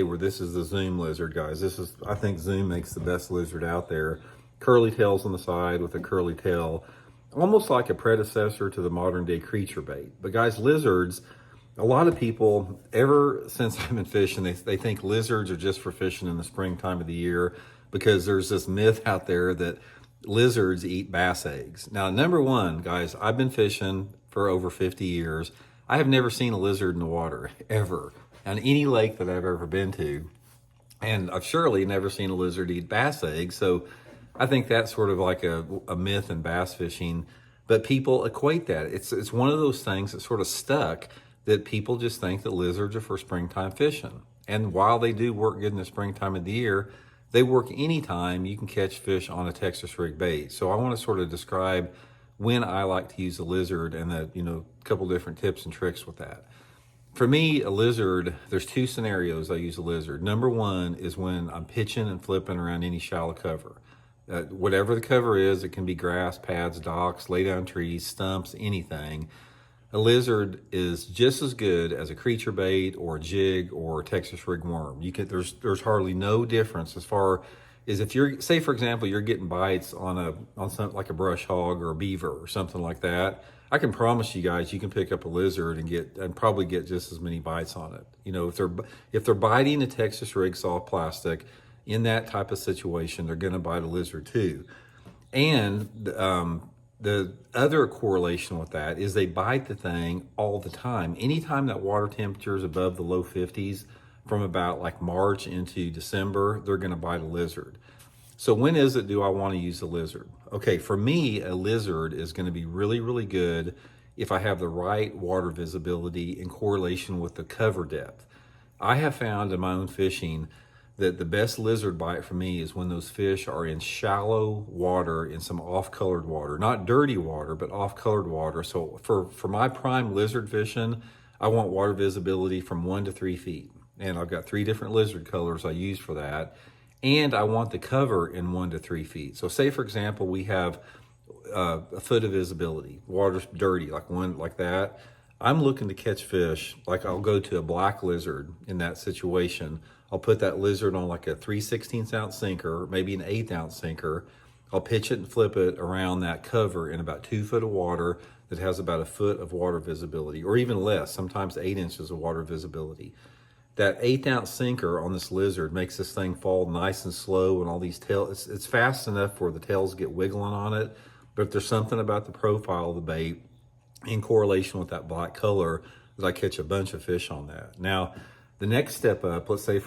where this is the Zoom lizard, guys. I think Zoom makes the best lizard out there. Curly tails on the side with a curly tail, almost like a predecessor to the modern day creature bait. But guys, lizards, a lot of people, ever since I've been fishing, they think lizards are just for fishing in the springtime of the year, because there's this myth out there that lizards eat bass eggs. Now, number one, guys, I've been fishing for over 50 years. I have never seen a lizard in the water, ever, on any lake that I've ever been to. And I've surely never seen a lizard eat bass eggs. So I think that's sort of like a myth in bass fishing. But people equate that. It's one of those things that's sort of stuck, that people just think that lizards are for springtime fishing. And while they do work good in the springtime of the year, they work anytime you can catch fish on a Texas rig bait. So I want to sort of describe when I like to use a lizard, and a couple different tips and tricks with that. For me, a lizard, there's two scenarios I use a lizard. Number one is when I'm pitching and flipping around any shallow cover. Whatever the cover is, it can be grass, pads, docks, lay down trees, stumps, anything. A lizard is just as good as a creature bait or a jig or a Texas rig worm. There's hardly no difference as far as, if you're, say for example, you're getting bites on something like a brush hog or a beaver or something like that. I can promise you guys, you can pick up a lizard and probably get just as many bites on it. If they're biting a Texas rig soft plastic, in that type of situation, they're going to bite a lizard too. And the other correlation with that is they bite the thing all the time. Anytime that water temperature is above the low 50s, from about like March into December, they're going to bite a lizard. So when is it do I want to use a lizard? Okay, for me, a lizard is going to be really, really good if I have the right water visibility in correlation with the cover depth. I have found in my own fishing that the best lizard bite for me is when those fish are in shallow water, in some off-colored water, not dirty water, but off-colored water. So for my prime lizard fishing, I want water visibility from 1 to 3 feet. And I've got 3 different lizard colors I use for that. And I want the cover in 1 to 3 feet. So say, for example, we have a foot of visibility, water's dirty, like that. I'm looking to catch fish, like I'll go to a black lizard in that situation. I'll put that lizard on like a 3/16 ounce sinker, maybe an 1/8 ounce sinker. I'll pitch it and flip it around that cover in about 2 foot of water that has about a foot of water visibility, or even less, sometimes 8 inches of water visibility. That 1/8 ounce sinker on this lizard makes this thing fall nice and slow, and all these tails, it's fast enough where the tails get wiggling on it. But if there's something about the profile of the bait in correlation with that black color, that I catch a bunch of fish on that. Now, the next step up, let's say